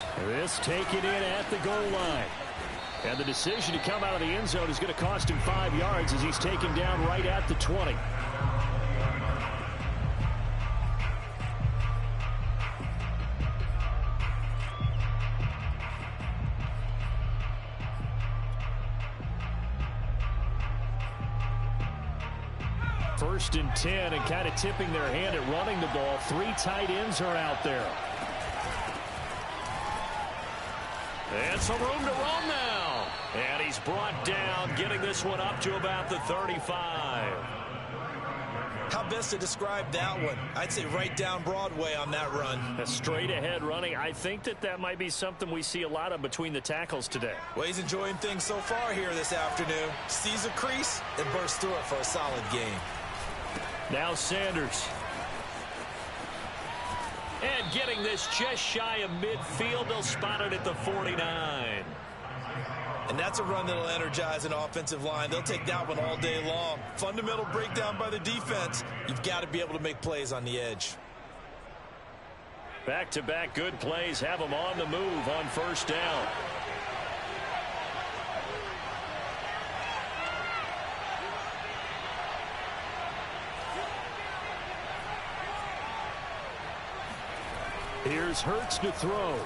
This taken in at the goal line. And the decision to come out of the end zone is going to cost him 5 yards as he's taken down right at the 20. First and 10, and kind of tipping their hand at running the ball. 3 tight ends are out there. And some room to run now. And he's brought down, getting this one up to about the 35. How best to describe that one? I'd say right down Broadway on that run. A straight ahead running. I think that might be something we see a lot of between the tackles today. Well, he's enjoying things so far here this afternoon. Sees a crease and bursts through it for a solid game. Now Sanders. And getting this just shy of midfield. They'll spot it at the 49. And that's a run that'll energize an offensive line. They'll take that one all day long. Fundamental breakdown by the defense. You've got to be able to make plays on the edge. Back-to-back good plays have them on the move on first down. Here's Hurts to throw.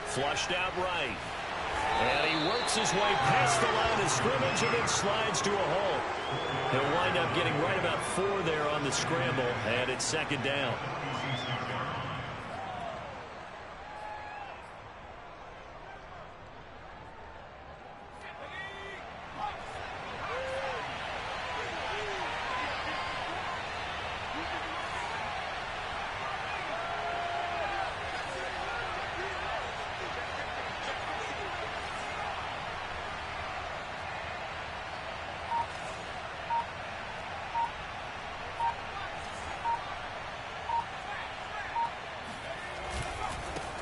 Flushed out right. And he works his way past the line of scrimmage and then slides to a halt. He'll wind up getting right about 4 there on the scramble, and it's second down.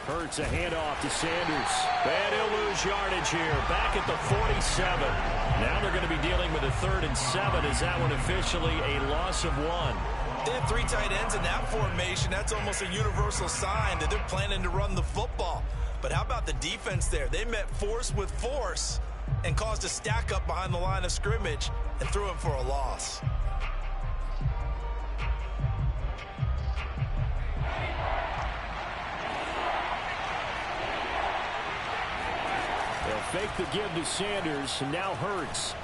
Hurts a handoff to Sanders. And he'll lose yardage here. Back at the 47. Now they're going to be dealing with a 3rd and 7. Is that one officially a loss of 1? They have 3 tight ends in that formation. That's almost a universal sign that they're planning to run the football. But how about the defense there? They met force with force and caused a stack up behind the line of scrimmage and threw him for a loss. Fake the give to Sanders, and now Hurts.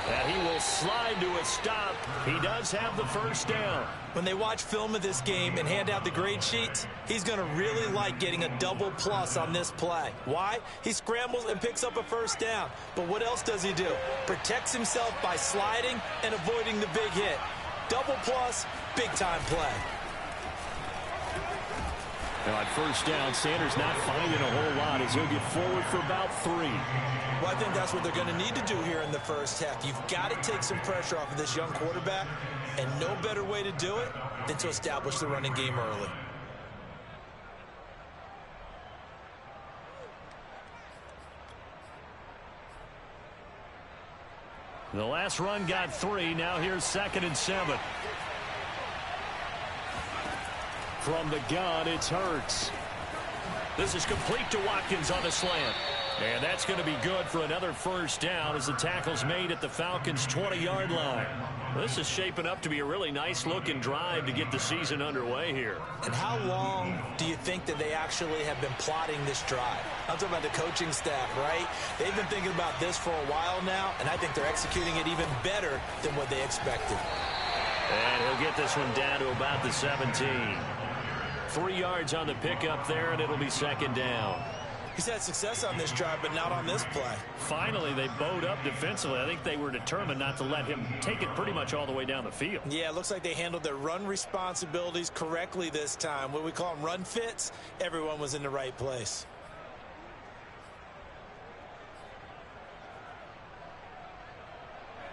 And he will slide to a stop. He does have the first down. When they watch film of this game and hand out the grade sheets, he's going to really like getting a double plus on this play. Why? He scrambles and picks up a first down. But what else does he do? Protects himself by sliding and avoiding the big hit. Double plus, big-time play. Now at first down, Sanders not finding a whole lot as he'll get forward for about 3. Well, I think that's what they're going to need to do here in the first half. You've got to take some pressure off of this young quarterback, and no better way to do it than to establish the running game early. The last run got 3. Now here's 2nd and 7. From the gun, it's Hurts. This is complete to Watkins on the slant. And that's going to be good for another first down as the tackle's made at the Falcons' 20-yard line. This is shaping up to be a really nice-looking drive to get the season underway here. And how long do you think that they actually have been plotting this drive? I'm talking about the coaching staff, right? They've been thinking about this for a while now, and I think they're executing it even better than what they expected. And he'll get this one down to about the 17. 3 yards on the pickup there, and it'll be second down. He's had success on this drive, but not on this play. Finally, they bowed up defensively. I think they were determined not to let him take it pretty much all the way down the field. Yeah, it looks like they handled their run responsibilities correctly this time. What we call them run fits, everyone was in the right place.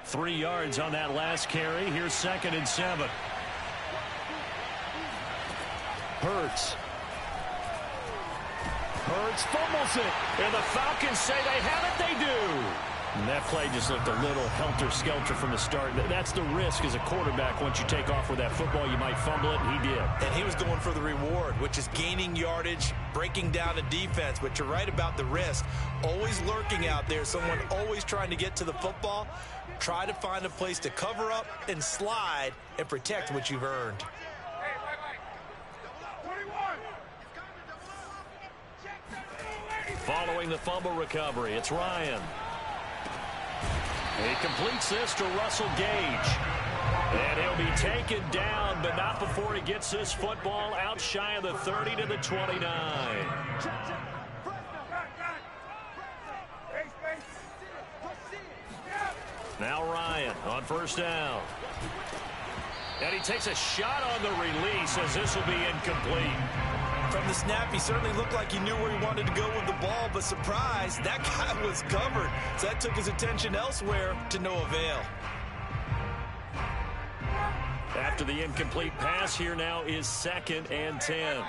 Three yards on that last carry. Here's 2nd and 7. Hurts fumbles it, and the Falcons say they have it. They do. And that play just looked a little helter-skelter from the start. That's the risk as a quarterback. Once you take off with that football, you might fumble it, and he did. And he was going for the reward, which is gaining yardage, breaking down a defense. But you're right about the risk. Always lurking out there, someone always trying to get to the football. Try to find a place to cover up and slide and protect what you've earned. Following the fumble recovery, it's Ryan. He completes this to Russell Gage. And he'll be taken down, but not before he gets this football out shy of the 30 to the 29. Now Ryan on first down. And he takes a shot on the release as this will be incomplete. From the snap, he certainly looked like he knew where he wanted to go with the ball, but surprise, that guy was covered. So that took his attention elsewhere to no avail. After the incomplete pass, here now is 2nd and 10.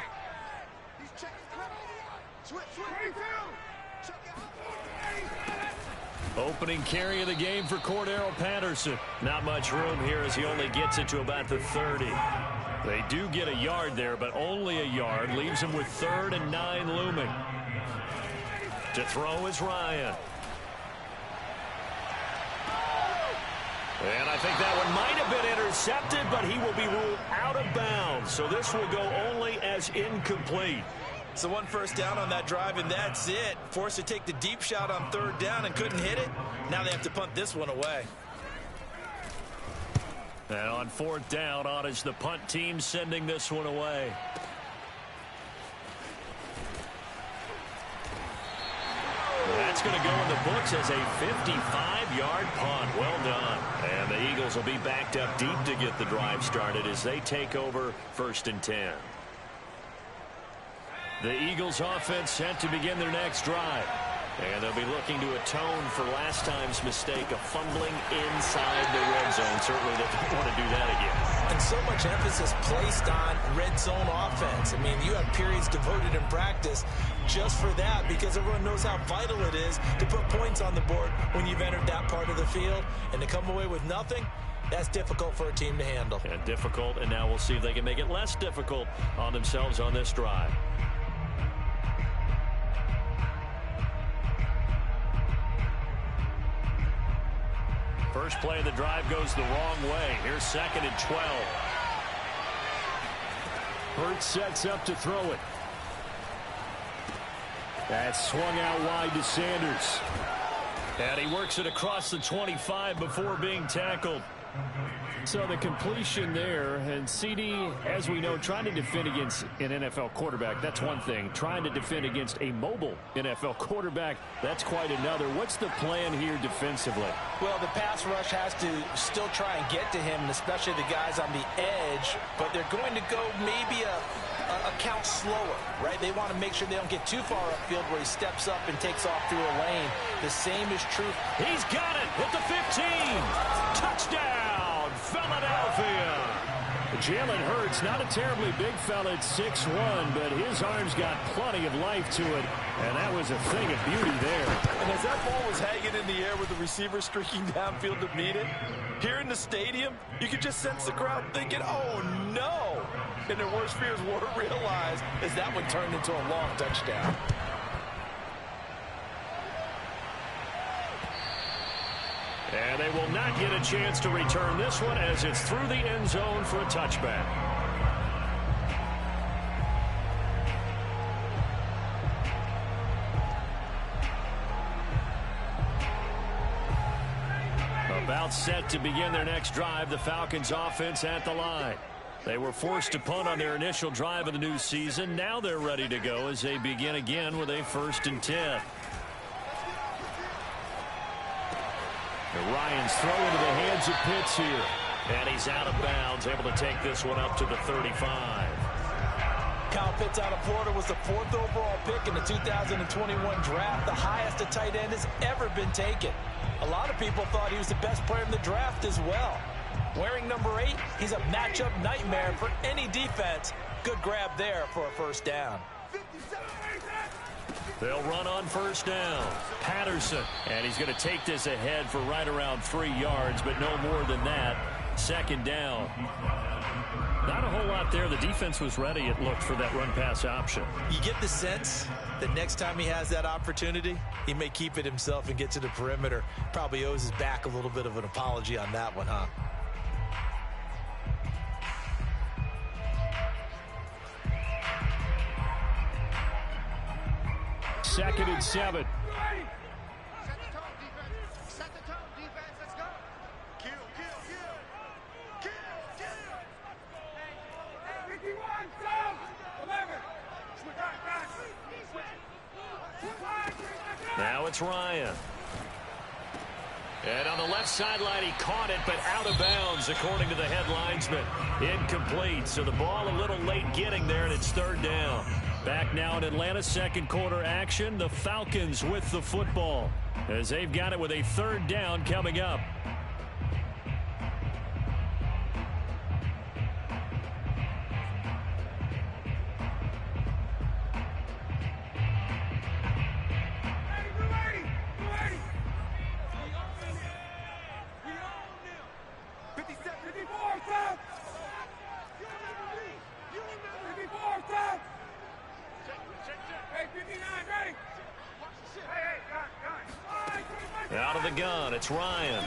Opening carry of the game for Cordero Patterson. Not much room here as he only gets it to about the 30. They do get a yard there, but only a yard. Leaves him with 3rd and 9 looming. To throw is Ryan. And I think that one might have been intercepted, but he will be ruled out of bounds. So this will go only as incomplete. So 1 first down on that drive, and that's it. Forced to take the deep shot on 3rd down and couldn't hit it. Now they have to punt this one away. And on 4th down, on is the punt team sending this one away. That's going to go in the books as a 55-yard punt. Well done. And the Eagles will be backed up deep to get the drive started as they take over 1st and 10. The Eagles offense set to begin their next drive. And they'll be looking to atone for last time's mistake of fumbling inside the red zone. Certainly they don't want to do that again. And so much emphasis placed on red zone offense. I mean, you have periods devoted in practice just for that because everyone knows how vital it is to put points on the board when you've entered that part of the field. And to come away with nothing, that's difficult for a team to handle. And difficult, and now we'll see if they can make it less difficult on themselves on this drive. First play of the drive goes the wrong way. Here's 2nd and 12. Hurts sets up to throw it. That's swung out wide to Sanders. And he works it across the 25 before being tackled. So the completion there, and CD, as we know, trying to defend against an NFL quarterback, that's one thing. Trying to defend against a mobile NFL quarterback, that's quite another. What's the plan here defensively? Well, the pass rush has to still try and get to him, and especially the guys on the edge, but they're going to go maybe a count slower, right? They want to make sure they don't get too far upfield where he steps up and takes off through a lane. The same is true. He's got it at the 15. Touchdown, Philadelphia. Jalen Hurts, not a terribly big fella at 6'1", but his arm's got plenty of life to it, and that was a thing of beauty there. And as that ball was hanging in the air with the receiver streaking downfield to meet it, here in the stadium, you could just sense the crowd thinking, oh, no. And their worst fears were realized as that one turned into a long touchdown. And they will not get a chance to return this one as it's through the end zone for a touchback. About set to begin their next drive, the Falcons offense at the line. They were forced to punt on their initial drive of the new season. Now they're ready to go as they begin again with a 1st and 10. Ryan's throw into the hands of Pitts here. And he's out of bounds, able to take this one up to the 35. Kyle Pitts out of Florida was the 4th overall pick in the 2021 draft, the highest a tight end has ever been taken. A lot of people thought he was the best player in the draft as well. Wearing number 8, he's a matchup nightmare for any defense. Good grab there for a 1st down. They'll run on first down. Patterson. And he's going to take this ahead for right around 3 yards, but no more than that. Second down. Not a whole lot there. The defense was ready, it looked, for that run-pass option. You get the sense that next time he has that opportunity, he may keep it himself and get to the perimeter. Probably owes his back a little bit of an apology on that one, huh? Second and 7. Set the tone, defense. Let's go. Kill. 51, down. 11. Now it's Ryan. And on the left sideline, he caught it, but out of bounds, according to the head linesman. Incomplete, so the ball a little late getting there, and it's third down. Back now in Atlanta's second quarter action, the Falcons with the football, as they've got it with a third down coming up. Out of the gun, it's Ryan.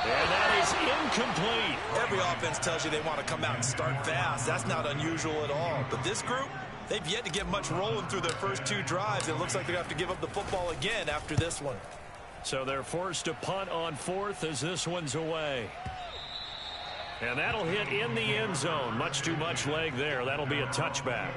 And that is incomplete. Every offense tells you they want to come out and start fast. That's not unusual at all. But this group, they've yet to get much rolling through their first 2 drives. It looks like they're going to have to give up the football again after this one. So they're forced to punt on fourth as this one's away. And that'll hit in the end zone. Much too much leg there. That'll be a touchback.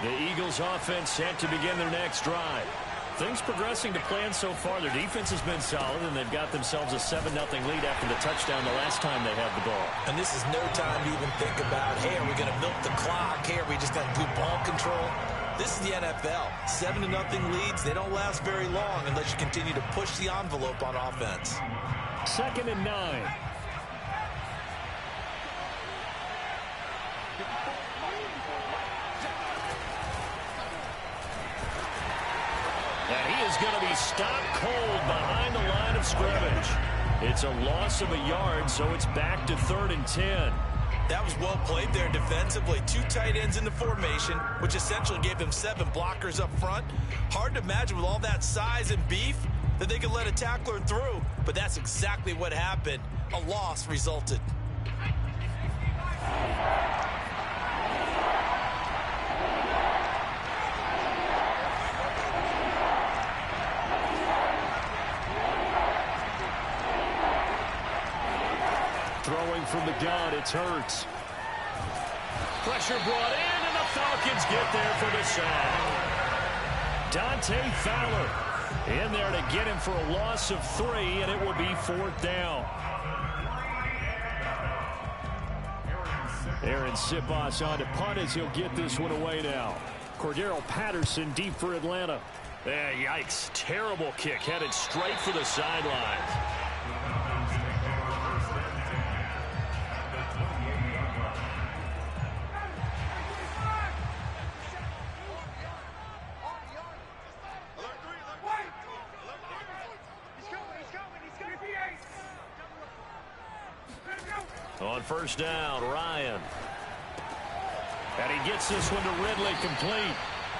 The Eagles offense set to begin their next drive. Things progressing to plan so far. Their defense has been solid, and they've got themselves a 7-0 lead after the touchdown the last time they had the ball. And this is no time to even think about, hey, are we going to milk the clock? Hey, are we just going to do ball control? This is the NFL. 7-0 leads, they don't last very long unless you continue to push the envelope on offense. Second and 9. And he is going to be stopped cold behind the line of scrimmage. It's a loss of a yard, so it's back to 3rd and 10. That was well played there defensively. 2 tight ends in the formation, which essentially gave them 7 blockers up front. Hard to imagine with all that size and beef that they could let a tackler through, but that's exactly what happened. A loss resulted. Throwing from the gun, it's Hurts. Pressure brought in, and the Falcons get there for the sack. Dante Fowler in there to get him for a loss of 3, and it will be 4th down. Aaron Sipos on to punt as he'll get this one away now. Cordero Patterson deep for Atlanta. Yikes, terrible kick headed straight for the sidelines. On first down, Ryan. And he gets this one to Ridley complete.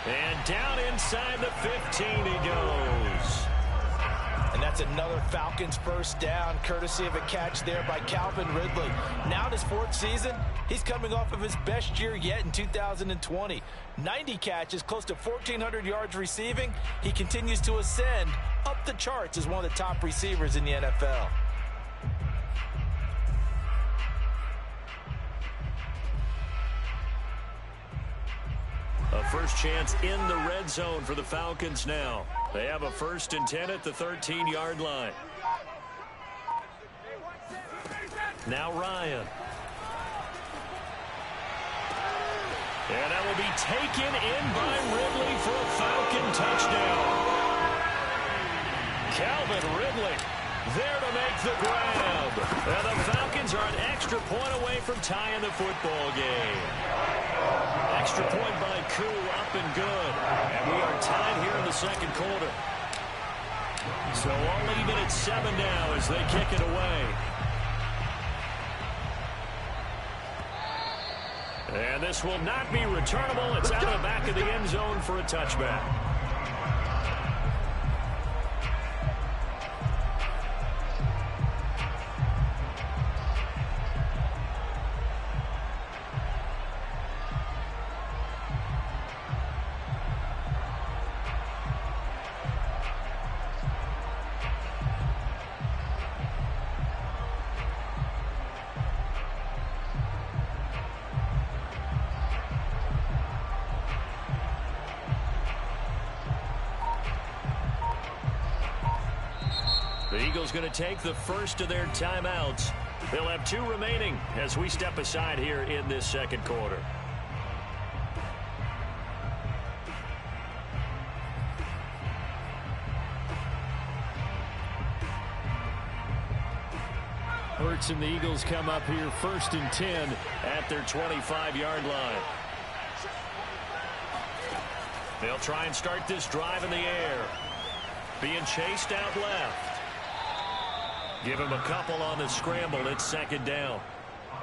And down inside the 15 he goes. And that's another Falcons first down, courtesy of a catch there by Calvin Ridley. Now in his 4th season, he's coming off of his best year yet in 2020. 90 catches, close to 1,400 yards receiving. He continues to ascend up the charts as one of the top receivers in the NFL. A first chance in the red zone for the Falcons now. They have a 1st and 10 at the 13-yard line. Now Ryan. And that will be taken in by Ridley for a Falcon touchdown. Calvin Ridley there to make the grab. And the Falcons are an extra point away from tying the football game. Extra point by Koo, up and good. And we are tied here in the second quarter. So all even at 7 now as they kick it away. And this will not be returnable. It's out of the back of the end zone for a touchback. The Eagles going to take the first of their timeouts. They'll have 2 remaining as we step aside here in this second quarter. Hurts and the Eagles come up here 1st and 10 at their 25-yard line. They'll try and start this drive in the air. Being chased out left. Give him a couple on the scramble. It's 2nd down.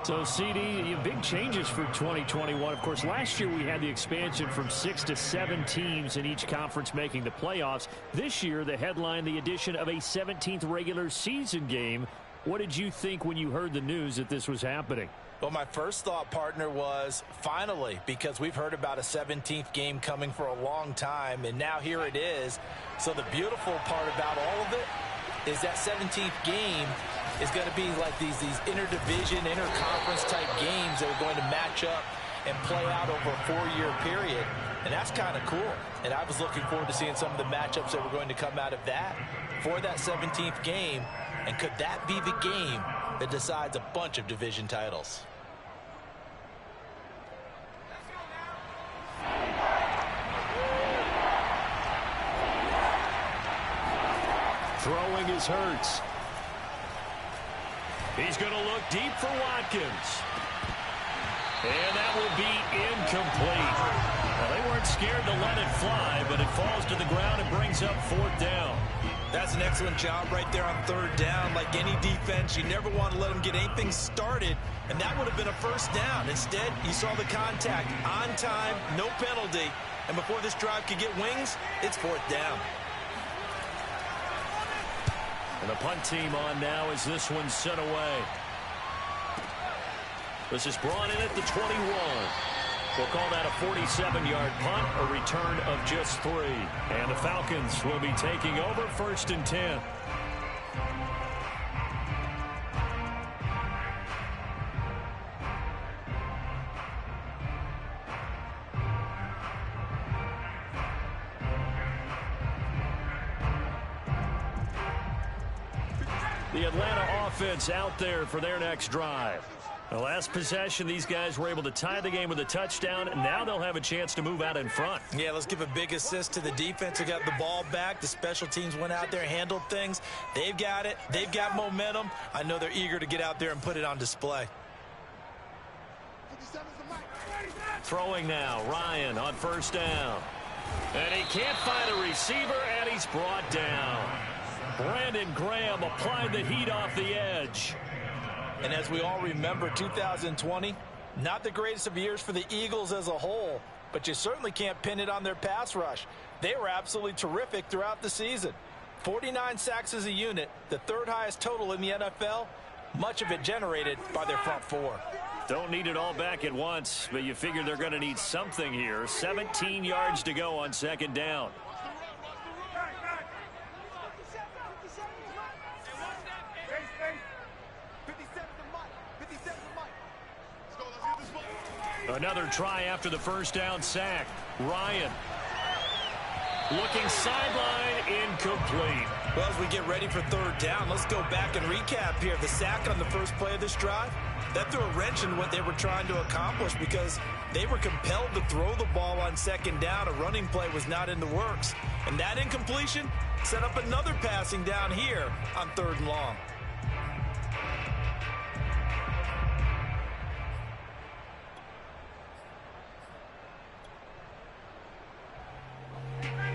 So, CD, big changes for 2021. Of course, last year we had the expansion from 6 to 7 teams in each conference making the playoffs. This year, the headline, the addition of a 17th regular season game. What did you think when you heard the news that this was happening? Well, my first thought, partner, was finally, because we've heard about a 17th game coming for a long time, and now here it is. So the beautiful part about all of it is that 17th game is going to be like these interdivision, interconference type games that are going to match up and play out over a 4-year period. And that's kind of cool. And I was looking forward to seeing some of the matchups that were going to come out of that for that 17th game. And could that be the game that decides a bunch of division titles? Throwing is Hurts. He's going to look deep for Watkins. And that will be incomplete. Well, they weren't scared to let it fly, but it falls to the ground and brings up 4th down. That's an excellent job right there on 3rd down. Like any defense, you never want to let them get anything started, and that would have been a 1st down. Instead, you saw the contact on time, no penalty, and before this drive could get wings, it's 4th down. And the punt team on now as this one's sent away. This is brought in at the 21. We'll call that a 47-yard punt, a return of just 3. And the Falcons will be taking over 1st and 10. The Atlanta offense out there for their next drive. The last possession, these guys were able to tie the game with a touchdown, and now they'll have a chance to move out in front. Yeah, let's give a big assist to the defense who got the ball back. The special teams went out there, handled things. They've got it. They've got momentum. I know they're eager to get out there and put it on display. Throwing now, Ryan on 1st down. And he can't find a receiver, and he's brought down. Brandon Graham applied the heat off the edge. And as we all remember, 2020, not the greatest of years for the Eagles as a whole, but you certainly can't pin it on their pass rush. They were absolutely terrific throughout the season. 49 sacks as a unit, the 3rd highest total in the NFL, much of it generated by their front 4. Don't need it all back at once, but you figure they're going to need something here. 17 yards to go on 2nd down. Another try after the 1st down sack. Ryan looking sideline, incomplete. Well, as we get ready for 3rd down, let's go back and recap here. The sack on the first play of this drive, that threw a wrench in what they were trying to accomplish because they were compelled to throw the ball on 2nd down. A running play was not in the works. And that incompletion, Set up another passing down here on 3rd and long.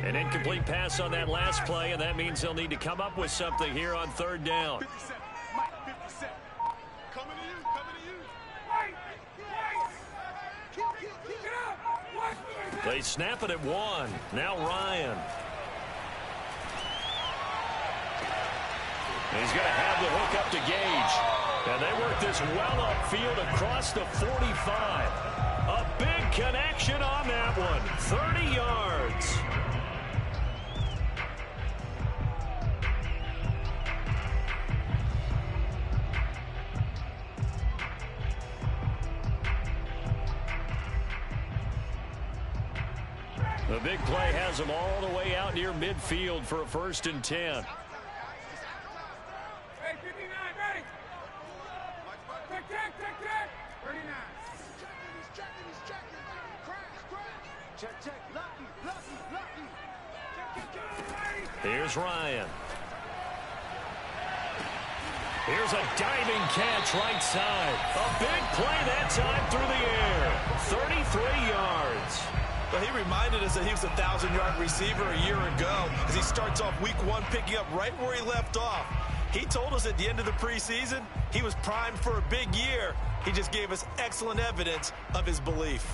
An incomplete pass on that last play, and that means they'll need to come up with something here on 3rd down. 57. Mike, 57. Coming to you, coming to you. Wait, wait. Get up. They snap it at 1. Now Ryan. He's going to have the hook up to Gage. And they work this well upfield across the 45. A big connection on that one. 30 yards. The big play has them all the way out near midfield for a 1st and 10. Hey, 59, ready. Check. 39. Check. Lucky. Check. Here's Ryan. Here's a diving catch right side. A big play that time through the air. 33 yards. Well, he reminded us that he was a 1,000-yard receiver a year ago as he starts off week 1 picking up right where he left off. He told us at the end of the preseason he was primed for a big year. He just gave us excellent evidence of his belief.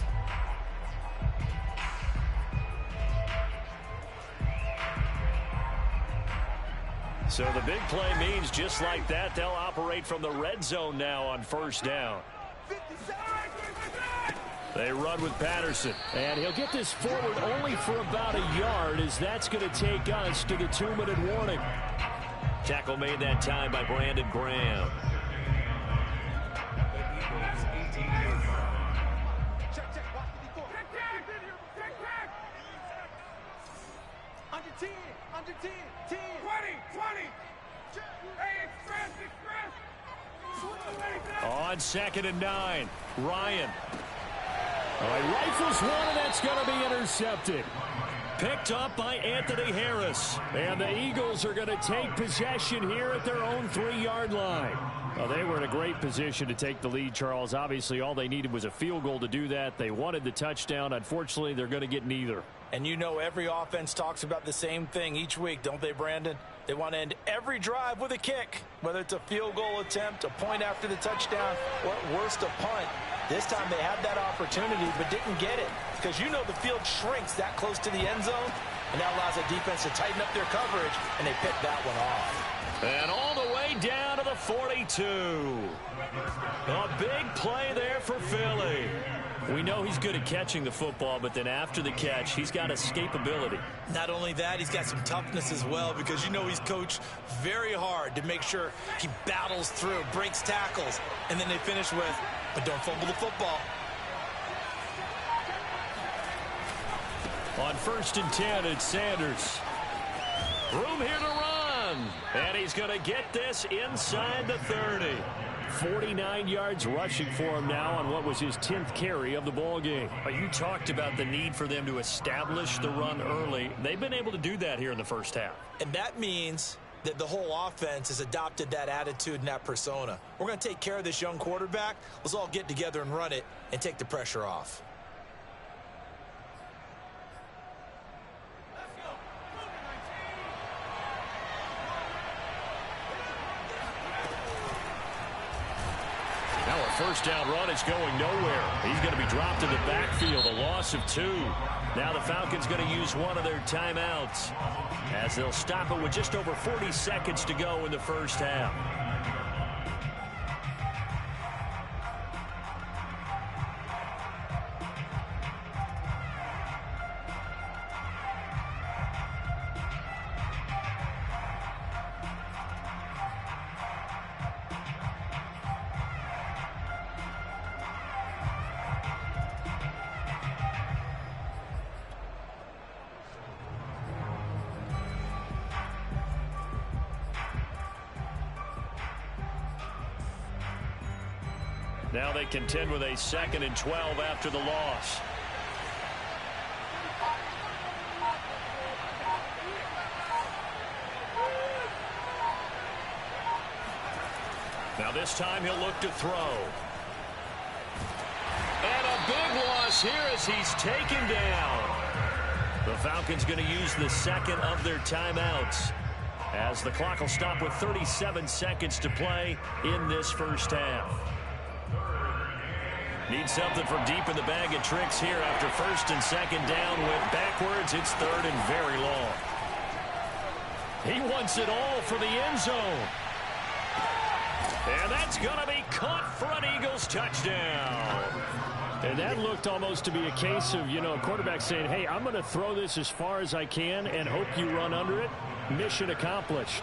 So the big play means just like that, they'll operate from the red zone now on 1st down. They run with Patterson, and he'll get this forward only for about a yard, as that's going to take us to the 2-minute warning. Tackle made that time by Brandon Graham. Under 10. 20. Hey, express. On 2nd and 9, Ryan. He rifles one, and that's going to be intercepted. Picked up by Anthony Harris. And the Eagles are going to take possession here at their own 3-yard line. Well, they were in a great position to take the lead, Charles. Obviously, all they needed was a field goal to do that. They wanted the touchdown. Unfortunately, they're going to get neither. And you know every offense talks about the same thing each week, don't they, Brandon? They want to end every drive with a kick, whether it's a field goal attempt, a point after the touchdown, or at worst, a punt. This time they had that opportunity but didn't get it because you know the field shrinks that close to the end zone, and that allows the defense to tighten up their coverage, and they picked that one off. And all the way down to the 42. A big play there for Philly. We know he's good at catching the football, but then after the catch, he's got escapability. Not only that, he's got some toughness as well because you know he's coached very hard to make sure he battles through, breaks tackles, and then they finish with, but don't fumble the football. On 1st and 10, it's Sanders. Room here to run. And he's going to get this inside the 30. 49 yards rushing for him now on what was his 10th carry of the ball game. You talked about the need for them to establish the run early. They've been able to do that here in the first half. And that means that the whole offense has adopted that attitude and that persona. We're going to take care of this young quarterback. Let's all get together and run it and take the pressure off. Now a first down run, it's going nowhere. He's going to be dropped in the backfield, a loss of 2. Now the Falcons going to use one of their timeouts as they'll stop it with just over 40 seconds to go in the first half. Now they contend with a 2nd and 12 after the loss. Now this time he'll look to throw. And a big loss here as he's taken down. The Falcons going to use the second of their timeouts, as the clock will stop with 37 seconds to play in this first half. Need something from deep in the bag of tricks here after first and second down. Went backwards. It's third and very long. He wants it all for the end zone. And that's going to be caught for an Eagles touchdown. And that looked almost to be a case of, a quarterback saying, hey, I'm going to throw this as far as I can and hope you run under it. Mission accomplished.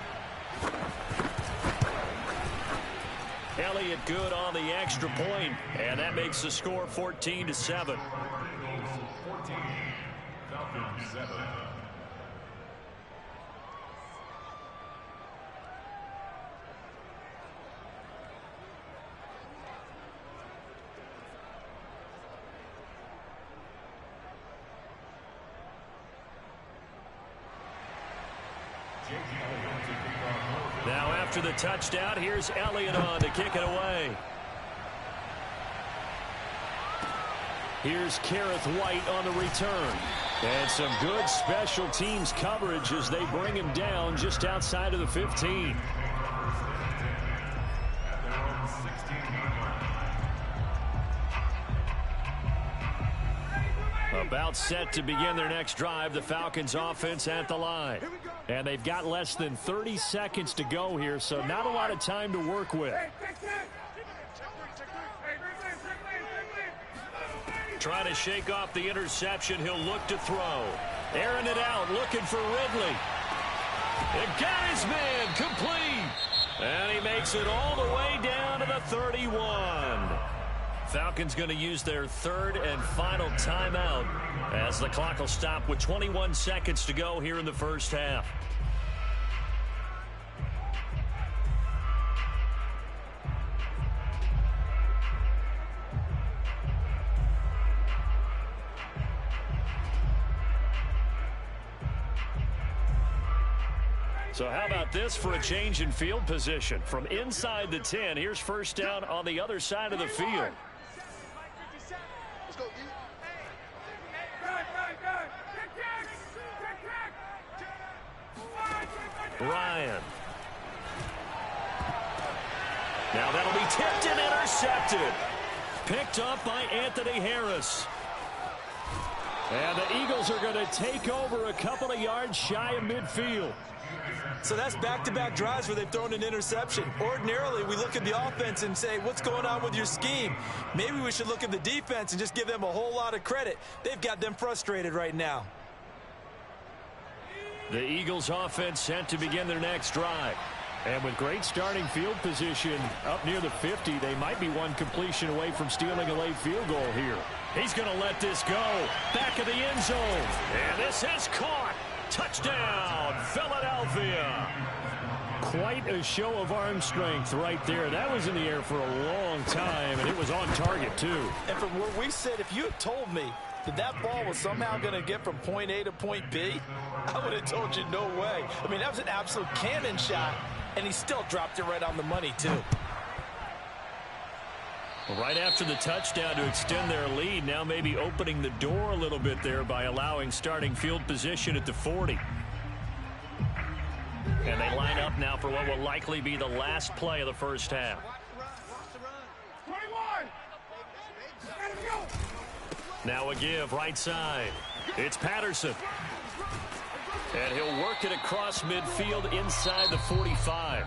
Elliott good on the extra point, and that makes the score 14-7. Now after the touchdown, here's Elliott on to kick it away. Here's Kareth White on the return. And some good special teams coverage as they bring him down just outside of the 15. About set to begin their next drive, the Falcons offense at the line. And they've got less than 30 seconds to go here, so not a lot of time to work with. Trying to shake off the interception, he'll look to throw. Airing it out, looking for Ridley. It got his man complete. And he makes it all the way down to the 31. Falcons going to use their third and final timeout as the clock will stop with 21 seconds to go here in the first half. So how about this for a change in field position? From inside the 10, here's first down on the other side of the field. Ryan. Now that'll be tipped and intercepted. Picked up by Anthony Harris. And the Eagles are going to take over a couple of yards shy of midfield. So that's back-to-back drives where they've thrown an interception. Ordinarily, we look at the offense and say, what's going on with your scheme? Maybe we should look at the defense and just give them a whole lot of credit. They've got them frustrated right now. The Eagles offense set to begin their next drive. And with great starting field position up near the 50, they might be one completion away from stealing a late field goal here. He's going to let this go. Back of the end zone. And this is caught. Touchdown, Philadelphia. Quite a show of arm strength right there. That was in the air for a long time, and it was on target, too. And from where we said, if you had told me that ball was somehow going to get from point A to point B, I would have told you no way. I mean, that was an absolute cannon shot, and he still dropped it right on the money, too. Right after the touchdown to extend their lead, now maybe opening the door a little bit there by allowing starting field position at the 40. And they line up now for what will likely be the last play of the first half. Now a give right side. It's Patterson. And he'll work it across midfield inside the 45.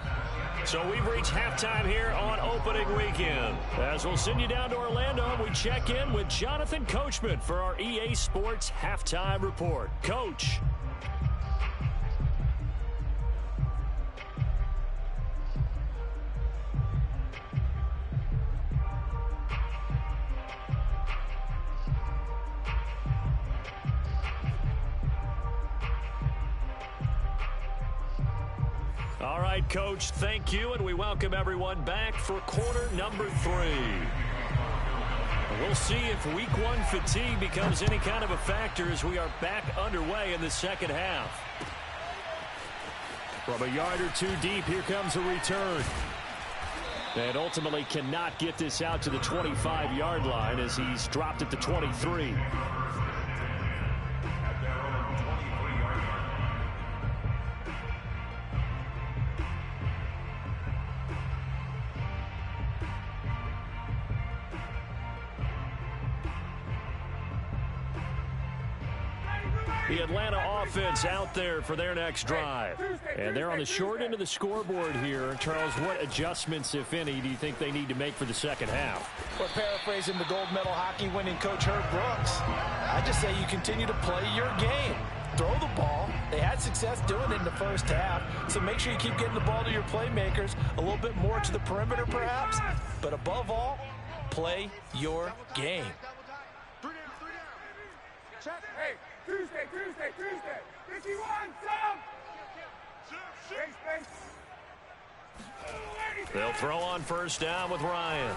So we've reached halftime here on opening weekend. As we'll send you down to Orlando, we check in with Jonathan Coachman for our EA Sports Halftime Report. Coach. All right, Coach, thank you, and we welcome everyone back for quarter number 3. We'll see if week 1 fatigue becomes any kind of a factor as we are back underway in the second half. From a yard or two deep, here comes a return. And ultimately cannot get this out to the 25-yard line as he's dropped at the 23. The Atlanta offense out there for their next drive. And they're on the short end of the scoreboard here. Charles, what adjustments, if any, do you think they need to make for the second half? Well, paraphrasing the gold medal hockey winning coach Herb Brooks, I just say you continue to play your game. Throw the ball. They had success doing it in the first half, so make sure you keep getting the ball to your playmakers, a little bit more to the perimeter perhaps, but above all, play your game. Check. Hey, Tuesday. 51, some. Space. They'll throw on first down with Ryan.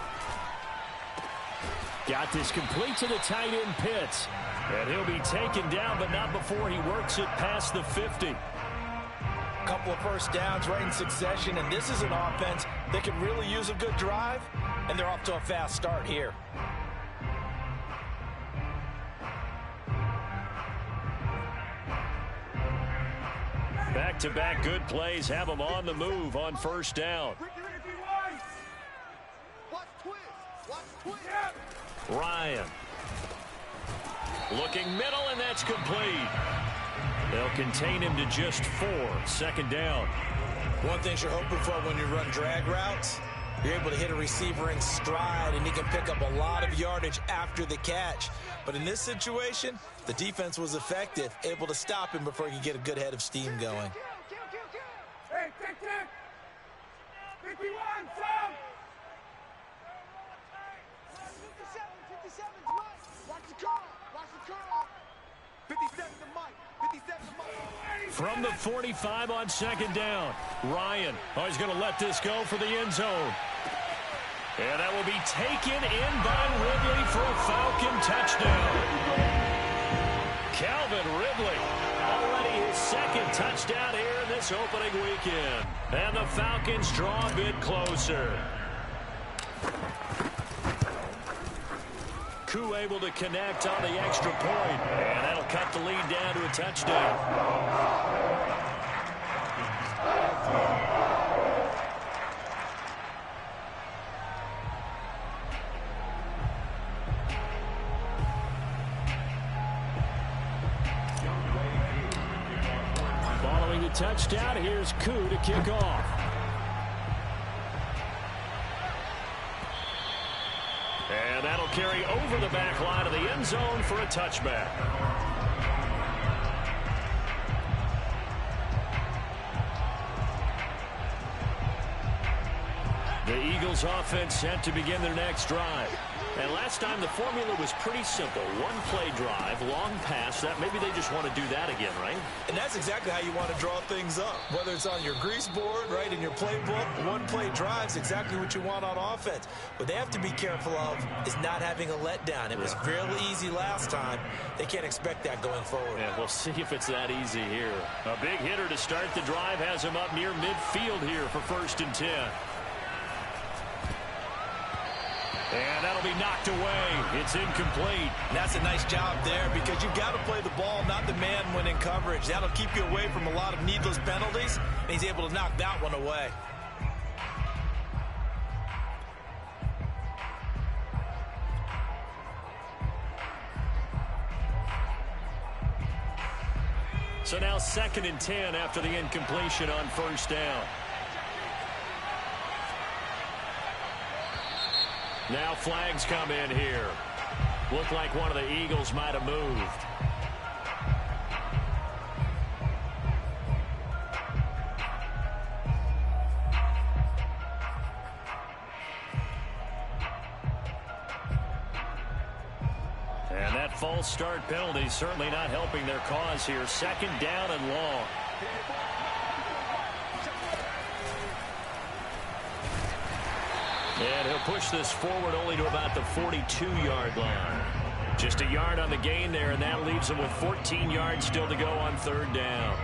Got this complete to the tight end Pitts. And he'll be taken down, but not before he works it past the 50. A couple of first downs right in succession, and this is an offense that could really use a good drive, and they're off to a fast start here. Back-to-back good plays have them on the move on first down. Ryan. Looking middle, and that's complete. They'll contain him to just 4. Second down. One thing you're hoping for when you run drag routes, you're able to hit a receiver in stride, and he can pick up a lot of yardage after the catch. But in this situation, the defense was effective, able to stop him before he could get a good head of steam going. Hey, check. 51, some. 57 Mike. Watch the curl. 57 to Mike. From the 45 on second down, Ryan. Oh, he's going to let this go for the end zone. And that will be taken in by Ridley for a Falcon touchdown. Calvin Ridley, already his second touchdown here in this opening weekend. And the Falcons draw a bit closer. Koo able to connect on the extra point. And that'll cut the lead down to a touchdown. Following the touchdown, here's Koo to kick off. And that'll carry over the back line of the end zone for a touchback. The Eagles offense set to begin their next drive. And last time the formula was pretty simple. One play drive, long pass. That maybe they just want to do that again, right? And that's exactly how you want to draw things up. Whether it's on your grease board, right, in your playbook, one play drive's exactly what you want on offense. What they have to be careful of is not having a letdown. It was fairly easy last time. They can't expect that going forward. Yeah, we'll see if it's that easy here. A big hitter to start the drive has him up near midfield here for 1st and 10. And that'll be knocked away. It's incomplete. And that's a nice job there because you've got to play the ball, not the man when in coverage. That'll keep you away from a lot of needless penalties, and he's able to knock that one away. So now 2nd and 10 after the incompletion on 1st down. Now flags come in here. Looked like one of the Eagles might have moved. And that false start penalty certainly not helping their cause here. 2nd down and long. And he'll push this forward only to about the 42-yard line. Just a yard on the gain there, and that leaves him with 14 yards still to go on 3rd down.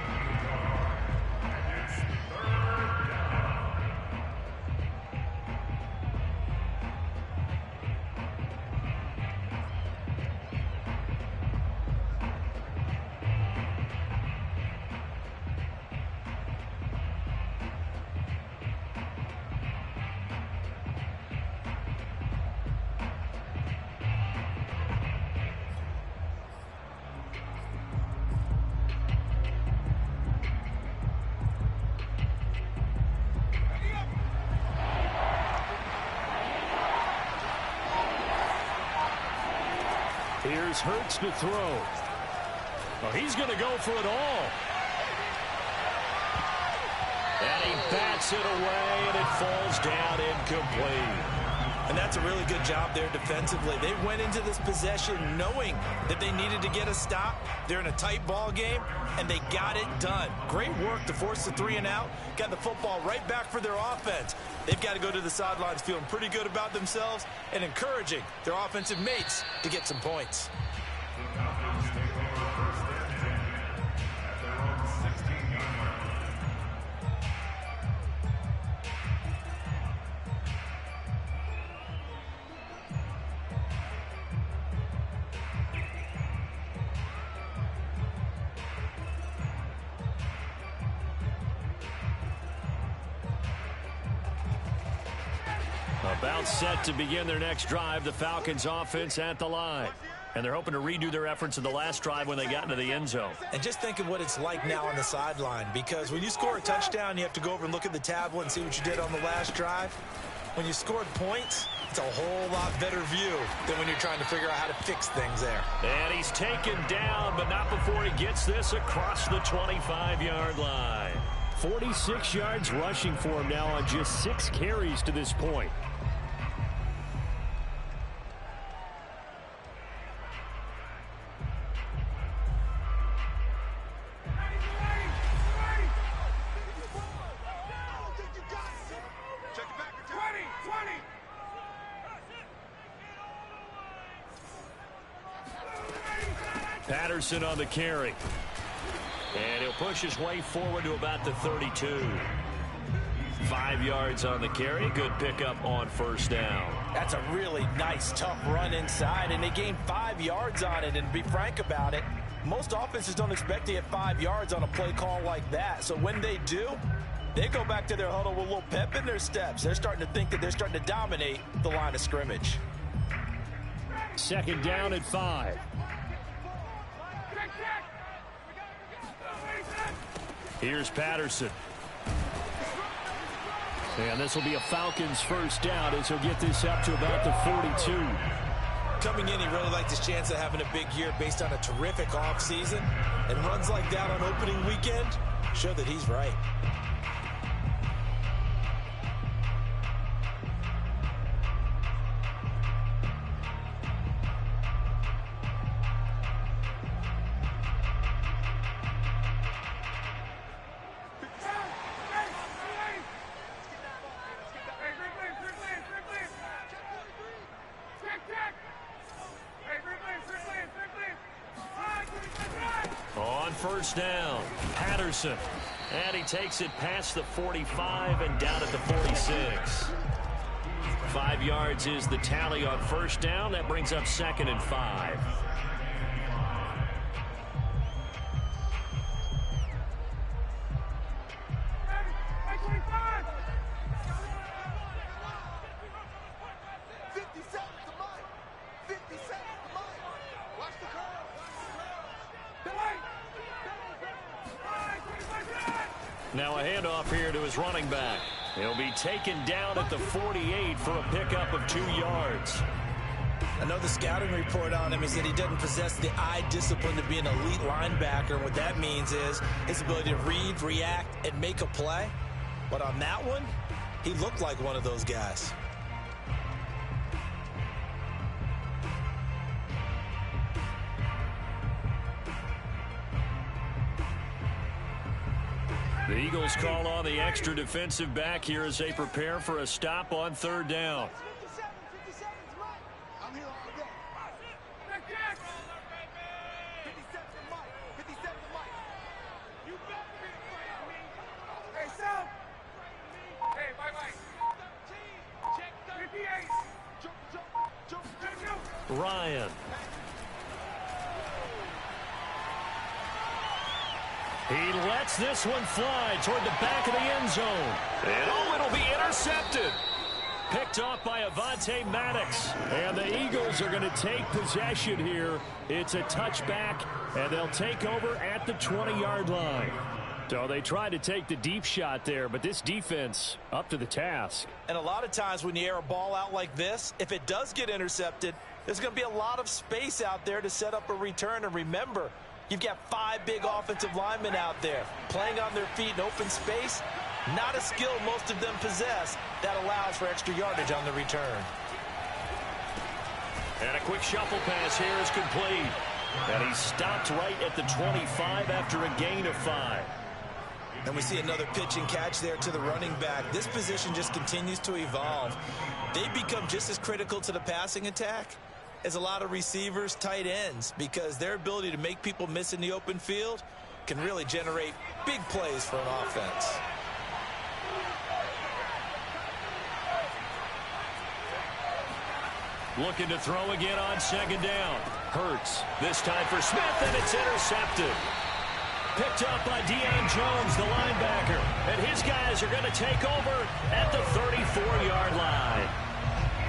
Here's Hurts to throw. Oh, he's going to go for it all. And he bats it away, and it falls down incomplete. And that's a really good job there defensively. They went into this possession knowing that they needed to get a stop. They're in a tight ball game, and they got it done. Great work to force the 3 and out. Got the football right back for their offense. They've got to go to the sidelines feeling pretty good about themselves and encouraging their offensive mates to get some points. About set to begin their next drive, the Falcons offense at the line. And they're hoping to redo their efforts in the last drive when they got into the end zone. And just think of what it's like now on the sideline, because when you score a touchdown, you have to go over and look at the tablet and see what you did on the last drive. When you scored points, it's a whole lot better view than when you're trying to figure out how to fix things there. And he's taken down, but not before he gets this across the 25-yard line. 46 yards rushing for him now on just 6 carries to this point. Patterson on the carry. And he'll push his way forward to about the 32. 5 yards on the carry. Good pickup on first down. That's a really nice, tough run inside, and they gained 5 yards on it. And to be frank about it, most offenses don't expect to get 5 yards on a play call like that. So when they do, they go back to their huddle with a little pep in their steps. They're starting to think that they're starting to dominate the line of scrimmage. Second down at 5. Here's Patterson. And this will be a Falcons first down as he'll get this up to about the 42. Coming in, he really liked his chance of having a big year based on a terrific offseason. And runs like that on opening weekend show that he's right. First down, Patterson. And he takes it past the 45 and down at the 46. 5 yards is the tally on first down. That brings up 2nd and 5. Now a handoff here to his running back. He'll be taken down at the 48 for a pickup of 2 yards. I know the scouting report on him is that he doesn't possess the eye discipline to be an elite linebacker. And what that means is his ability to read, react, and make a play. But on that one, he looked like one of those guys. The Eagles call on the extra defensive back here as they prepare for a stop on third down. I'm here all day. 57 Mike. 57 Mike. You better be afraid of me. Hey, Sam. Hey, bye-bye. 13. Check 58. Jump. Ryan. He lets this one fly toward the back of the end zone. And oh, it'll be intercepted. Picked off by Avonte Maddox. And the Eagles are going to take possession here. It's a touchback, and they'll take over at the 20-yard line. So they tried to take the deep shot there, but this defense up to the task. And a lot of times when you air a ball out like this, if it does get intercepted, There's going to be a lot of space out there to set up a return. And remember, you've got 5 big offensive linemen out there playing on their feet in open space. Not a skill most of them possess that allows for extra yardage on the return. And a quick shuffle pass here is complete. And he's stopped right at the 25 after a gain of 5. And we see another pitch and catch there to the running back. This position just continues to evolve. They become just as critical to the passing attack as a lot of receivers, tight ends, because their ability to make people miss in the open field can really generate big plays for an offense. Looking to throw again on second down. Hurts. This time for Smith, and it's intercepted. Picked up by Deion Jones, the linebacker. And his guys are going to take over at the 34-yard line.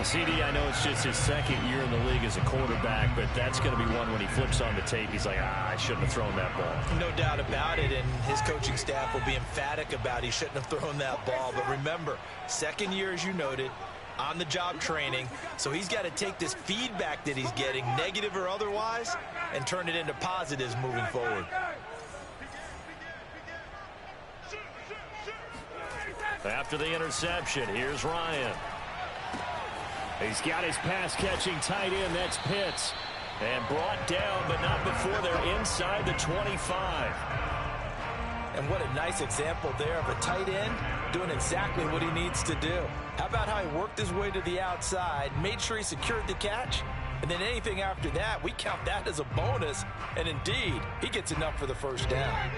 CD, I know it's just his second year in the league as a quarterback, but that's going to be one when he flips on the tape. He's like, I shouldn't have thrown that ball. No doubt about it, and his coaching staff will be emphatic about he shouldn't have thrown that ball. But remember, second year, as you noted, on-the-job training, so he's got to take this feedback that he's getting, negative or otherwise, and turn it into positives moving forward. After the interception, here's Ryan. He's got his pass-catching tight end, that's Pitts. And brought down, but not before they're inside the 25. And what a nice example there of a tight end doing exactly what he needs to do. How about how he worked his way to the outside, made sure he secured the catch, and then anything after that, we count that as a bonus. And indeed, he gets enough for the first down.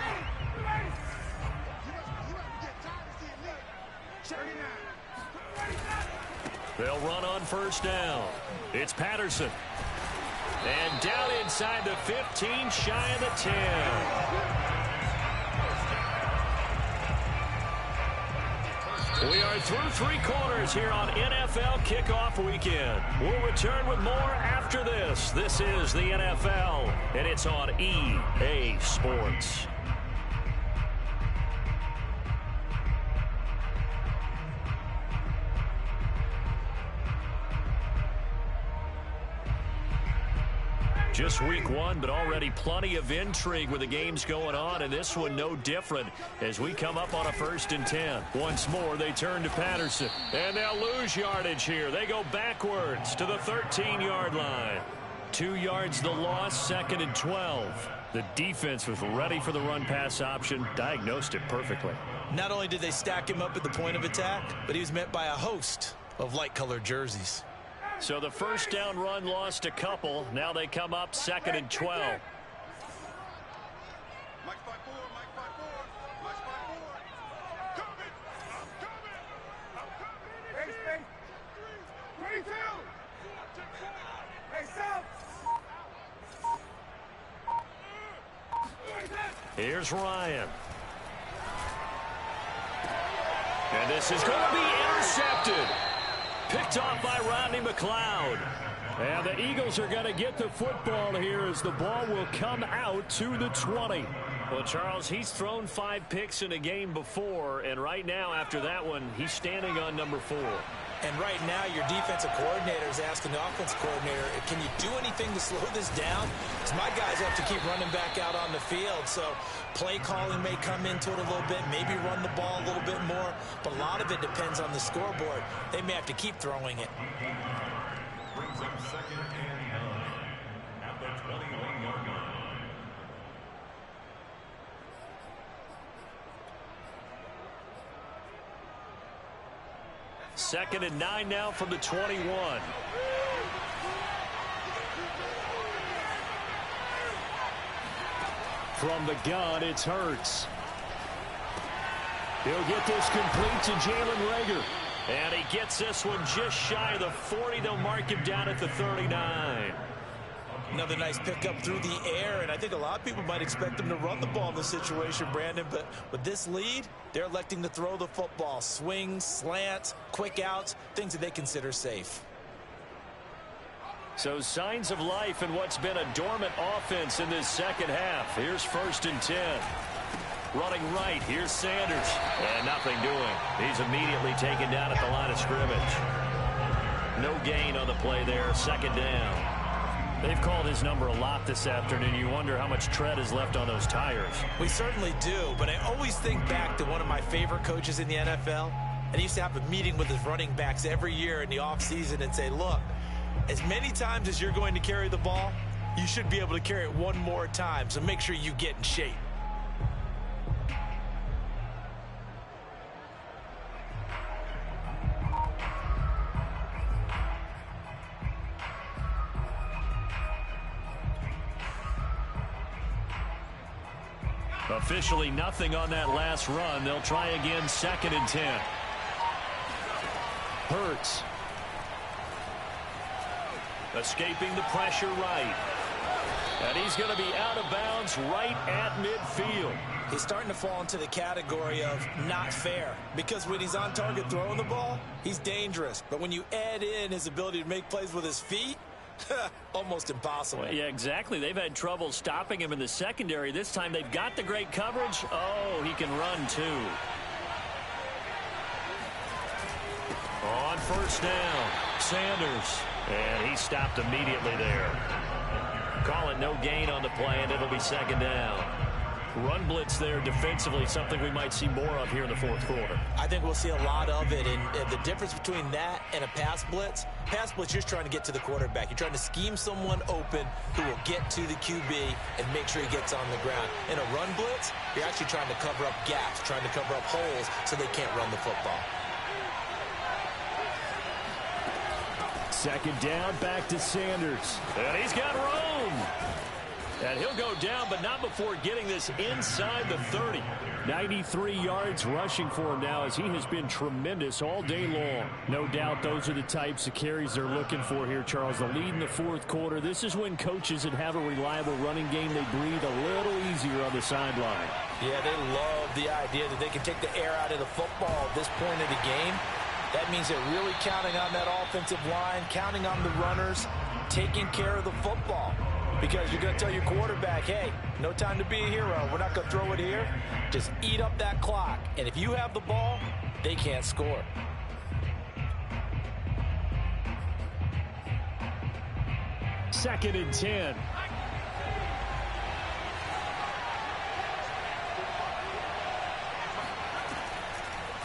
They'll run on first down. It's Patterson. And down inside the 15, shy of the 10. We are through 3 quarters here on NFL Kickoff Weekend. We'll return with more after this. This is the NFL, and it's on EA Sports. Just week 1, but already plenty of intrigue with the games going on, and this one no different as we come up on a 1st and 10. Once more, they turn to Patterson, and they'll lose yardage here. They go backwards to the 13-yard line. 2 yards the loss, 2nd and 12. The defense was ready for the run-pass option, diagnosed it perfectly. Not only did they stack him up at the point of attack, but he was met by a host of light-colored jerseys. So the first down run lost a couple. Now they come up 2nd and 12. Here's Ryan. And this is going to be intercepted. Picked off by Rodney McLeod. And the Eagles are going to get the football here as the ball will come out to the 20. Well, Charles, he's thrown 5 picks in a game before, and right now after that one, he's standing on number 4. And right now, your defensive coordinator is asking the offensive coordinator, can you do anything to slow this down? Because my guys have to keep running back out on the field. So play calling may come into it a little bit, maybe run the ball a little bit more. But a lot of it depends on the scoreboard. They may have to keep throwing it. Brings up 2nd and 9 at the 21-yard line. Second and 9 now from the 21. From the gun, it's Hurts. He'll get this complete to Jalen Reagor. And he gets this one just shy of the 40. They'll mark him down at the 39. Another nice pickup through the air, and I think a lot of people might expect them to run the ball in this situation, Brandon, but with this lead, they're electing to throw the football. Swings, slants, quick outs, things that they consider safe. So signs of life in what's been a dormant offense in this second half. Here's 1st and 10. Running right, here's Sanders. And nothing doing. He's immediately taken down at the line of scrimmage. No gain on the play there. Second down. They've called his number a lot this afternoon. You wonder how much tread is left on those tires. We certainly do, but I always think back to one of my favorite coaches in the NFL. And he used to have a meeting with his running backs every year in the offseason and say, look, as many times as you're going to carry the ball, you should be able to carry it one more time, so make sure you get in shape. Officially nothing on that last run. They'll try again, 2nd and 10. Hurts. Escaping the pressure right. And he's going to be out of bounds right at midfield. He's starting to fall into the category of not fair, because when he's on target throwing the ball, he's dangerous. But when you add in his ability to make plays with his feet, almost impossible. Well, yeah, exactly. They've had trouble stopping him in the secondary. This time they've got the great coverage. Oh, he can run too. On first down, Sanders. And he stopped immediately there. Call it no gain on the play, and it'll be 2nd down. Run blitz there defensively, something we might see more of here in the 4th quarter. I think we'll see a lot of it, and the difference between that and a pass blitz, you're just trying to get to the quarterback. You're trying to scheme someone open who will get to the QB and make sure he gets on the ground. In a run blitz, you're actually trying to cover up gaps, trying to cover up holes so they can't run the football. 2nd down, back to Sanders. And he's got room. And he'll go down, but not before getting this inside the 30. 93 yards rushing for him now, as he has been tremendous all day long. No doubt those are the types of carries they're looking for here, Charles. The lead in the 4th quarter. This is when coaches that have a reliable running game, they breathe a little easier on the sideline. Yeah, they love the idea that they can take the air out of the football at this point of the game. That means they're really counting on that offensive line, counting on the runners, taking care of the football. Because you're going to tell your quarterback, hey, no time to be a hero. We're not going to throw it here. Just eat up that clock. And if you have the ball, they can't score. Second and 10.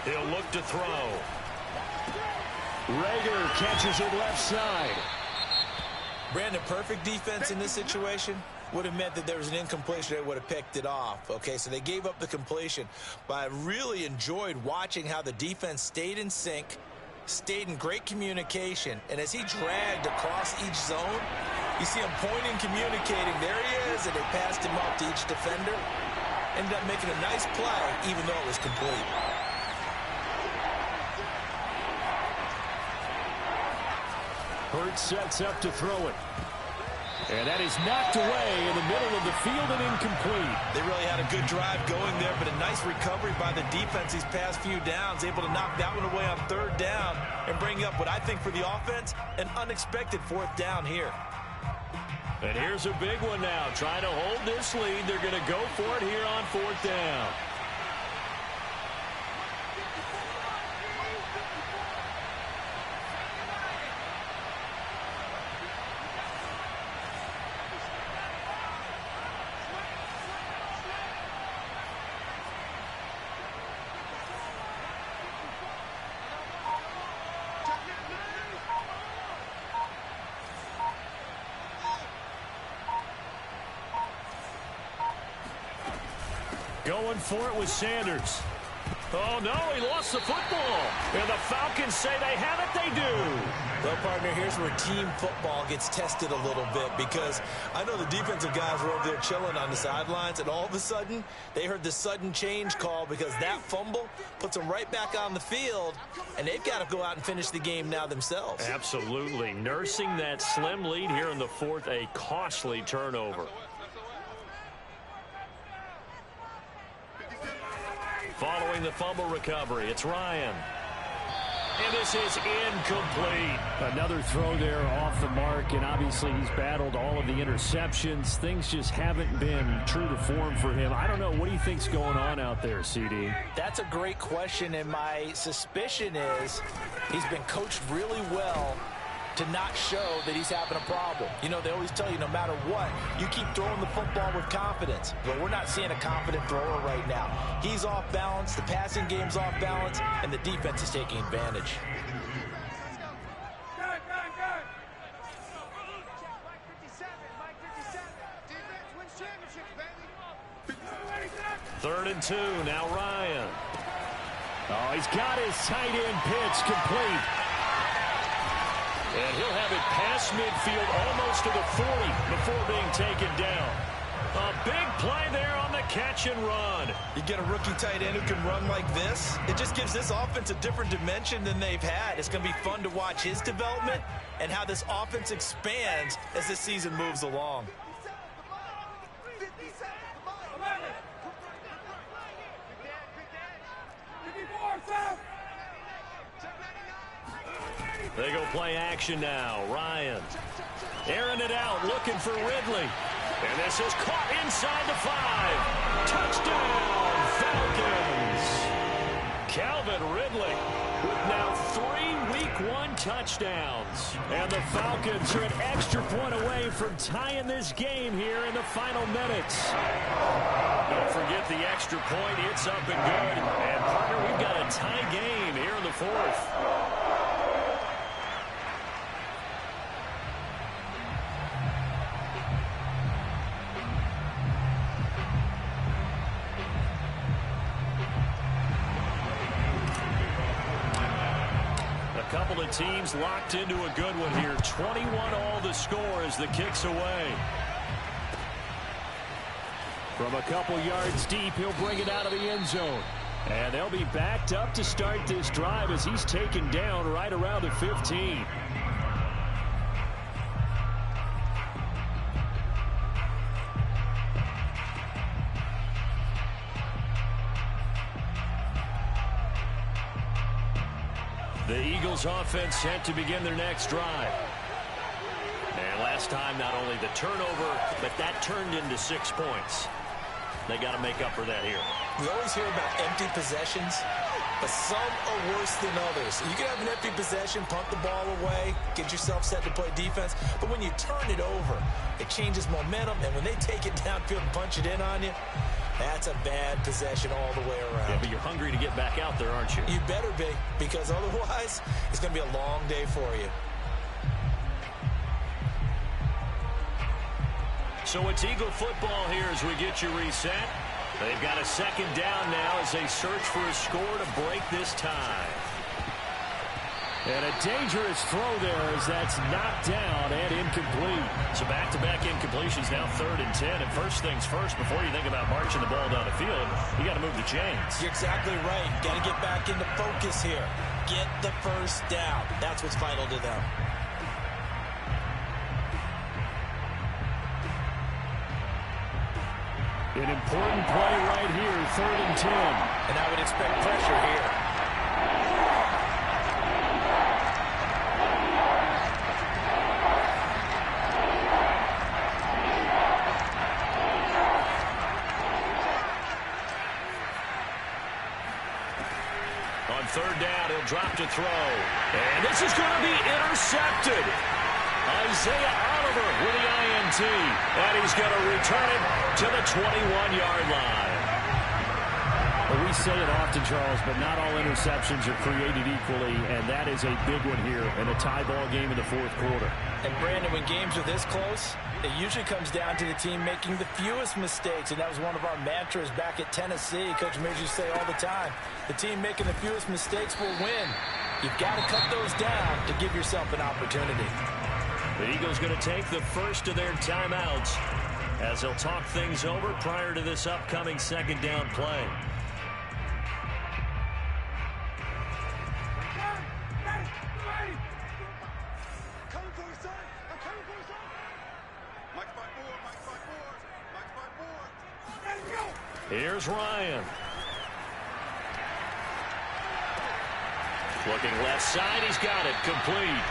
He'll look to throw. Reagor catches it left side. Brandon, perfect defense in this situation would have meant that there was an incompletion. They would have picked it off. Okay, so they gave up the completion. But I really enjoyed watching how the defense stayed in sync, stayed in great communication. And as he dragged across each zone, you see him pointing, communicating. There he is, and they passed him up to each defender. Ended up making a nice play, even though it was complete. Hurts sets up to throw it. And that is knocked away in the middle of the field and incomplete. They really had a good drive going there, but a nice recovery by the defense these past few downs, able to knock that one away on 3rd down and bring up what I think for the offense, an unexpected 4th down here. And here's a big one now, trying to hold this lead. They're going to go for it here on 4th down. Going for it with Sanders. Oh, no, he lost the football. And the Falcons say they have it, they do. Well, partner, here's where team football gets tested a little bit, because I know the defensive guys were over there chilling on the sidelines, and all of a sudden, they heard the sudden change call because that fumble puts them right back on the field, and they've got to go out and finish the game now themselves. Absolutely. Nursing that slim lead here in the 4th, a costly turnover. Following the fumble recovery, it's Ryan. And this is incomplete. Another throw there off the mark, and obviously he's battled all of the interceptions. Things just haven't been true to form for him. I don't know. What do you think's going on out there, CD? That's a great question, and my suspicion is he's been coached really well to not show that he's having a problem. You know, they always tell you no matter what, you keep throwing the football with confidence. But we're not seeing a confident thrower right now. He's off balance, the passing game's off balance, and the defense is taking advantage. Third and 2, now Ryan. Oh, he's got his tight end pitch complete. And he'll have it past midfield almost to the 40 before being taken down. A big play there on the catch and run. You get a rookie tight end who can run like this, it just gives this offense a different dimension than they've had. It's going to be fun to watch his development and how this offense expands as this season moves along. They go play action now. Ryan airing it out, looking for Ridley. And this is caught inside the 5. Touchdown, Falcons. Calvin Ridley with now 3 Week 1 touchdowns. And the Falcons are an extra point away from tying this game here in the final minutes. Don't forget the extra point. It's up and good. And, partner, we've got a tie game here in the 4th. Couple of teams locked into a good one here. 21 all the score as the kick's away. From a couple yards deep, he'll bring it out of the end zone. And they'll be backed up to start this drive as he's taken down right around the 15. The Eagles offense set to begin their next drive. And last time, not only the turnover, but that turned into 6 points. They got to make up for that here. We always hear about empty possessions, but some are worse than others. You can have an empty possession, punt the ball away, get yourself set to play defense, but when you turn it over, it changes momentum, and when they take it downfield and punch it in on you, that's a bad possession all the way around. Yeah, but you're hungry to get back out there, aren't you? You better be, because otherwise, it's going to be a long day for you. So it's Eagle football here as we get you reset. They've got a second down now as they search for a score to break this tie. And a dangerous throw there as that's knocked down and incomplete. So back-to-back incompletions now 3rd and 10. And first things first, before you think about marching the ball down the field, you got to move the chains. You're exactly right. Got to get back into focus here. Get the first down. That's what's vital to them. An important play right here, 3rd and 10. And I would expect pressure here. On 3rd down, he'll drop to throw. And this is going to be intercepted. Isaiah Oliver with the INT. And he's going to return it to the 21-yard line. Well, we say it often, Charles, but not all interceptions are created equally, and that is a big one here in a tie ball game in the 4th quarter. And, Brandon, when games are this close, it usually comes down to the team making the fewest mistakes, and that was one of our mantras back at Tennessee. Coach Mears used to say all the time, the team making the fewest mistakes will win. You've got to cut those down to give yourself an opportunity. The Eagles going to take the first of their timeouts as they'll talk things over prior to this upcoming second down play. Here's Ryan. Looking left side, he's got it, complete.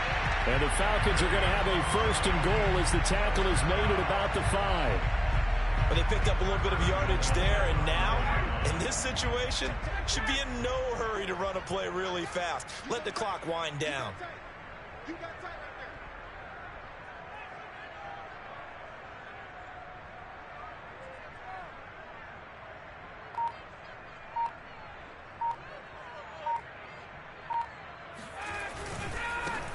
And the Falcons are going to have a 1st and goal as the tackle is made at about the 5. But they picked up a little bit of yardage there, and now, in this situation, should be in no hurry to run a play really fast. Let the clock wind down.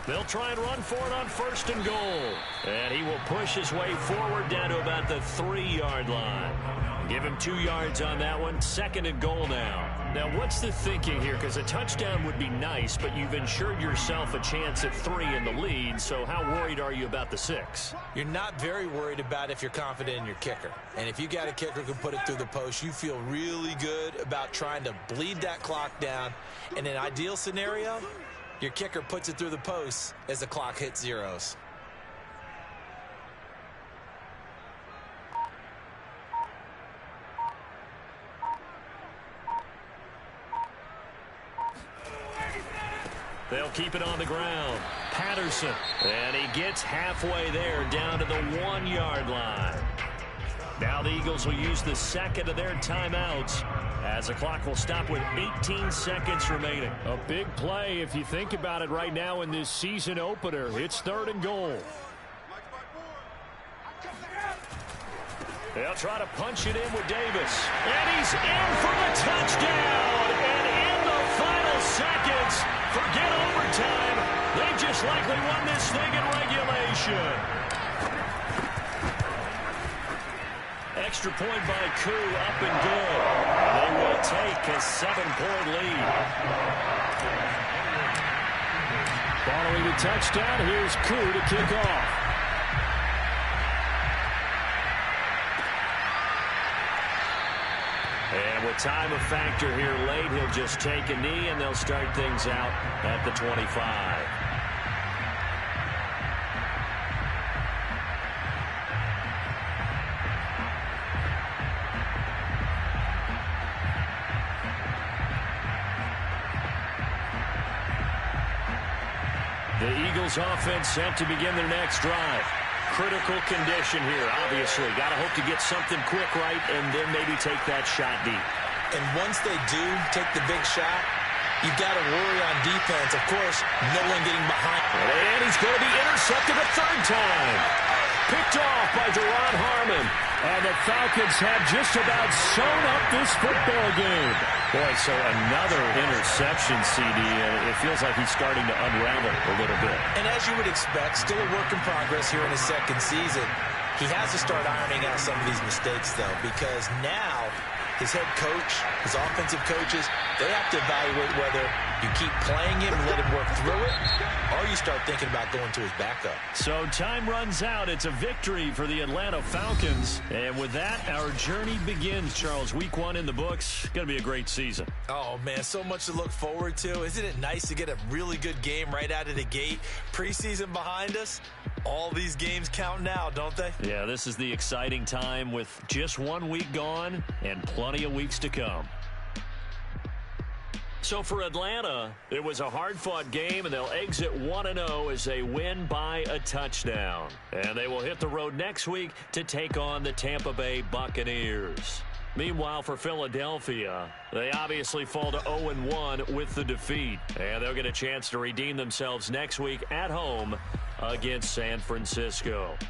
They'll try and run for it on 1st and goal. And he will push his way forward down to about the 3-yard line. Give him 2 yards on that one. 2nd and goal now. Now, what's the thinking here? Because a touchdown would be nice, but you've ensured yourself a chance at 3 in the lead. So how worried are you about the 6? You're not very worried about if you're confident in your kicker. And if you got a kicker who can put it through the post, you feel really good about trying to bleed that clock down. In an ideal scenario, your kicker puts it through the post as the clock hits zeros. They'll keep it on the ground. Patterson. And he gets halfway there down to the 1-yard line. Now the Eagles will use the 2nd of their timeouts as the clock will stop with 18 seconds remaining. A big play if you think about it right now in this season opener. It's 3rd and goal. They'll try to punch it in with Davis. And he's in for the touchdown. And in the final seconds, forget overtime. They just likely won this thing in regulation. Extra point by Koo, up and good. They will take a 7-point lead. Following the touchdown, here's Koo to kick off. And with time a factor here late, he'll just take a knee, and they'll start things out at the 25. The Eagles offense set to begin their next drive. Critical condition here, obviously. Got to hope to get something quick right and then maybe take that shot deep. And once they do take the big shot, you've got to worry on defense. Of course, no one getting behind. And he's going to be intercepted a 3rd time. Picked off by Duron Harmon. And the Falcons have just about sewn up this football game. Boy, so another interception, CD, and it feels like he's starting to unravel a little bit. And as you would expect, still a work in progress here in his 2nd season. He has to start ironing out some of these mistakes, though, because now his head coach, his offensive coaches, they have to evaluate whether you keep playing him and let him work through it, or you start thinking about going to his backup. So time runs out. It's a victory for the Atlanta Falcons. And with that, our journey begins, Charles. Week 1 in the books. Going to be a great season. Oh, man, so much to look forward to. Isn't it nice to get a really good game right out of the gate? Preseason behind us. All these games count now, don't they? Yeah, this is the exciting time with just 1 week gone and plenty of weeks to come. So for Atlanta, it was a hard-fought game, and they'll exit 1-0 as they win by a touchdown. And they will hit the road next week to take on the Tampa Bay Buccaneers. Meanwhile, for Philadelphia, they obviously fall to 0-1 with the defeat. And they'll get a chance to redeem themselves next week at home against San Francisco.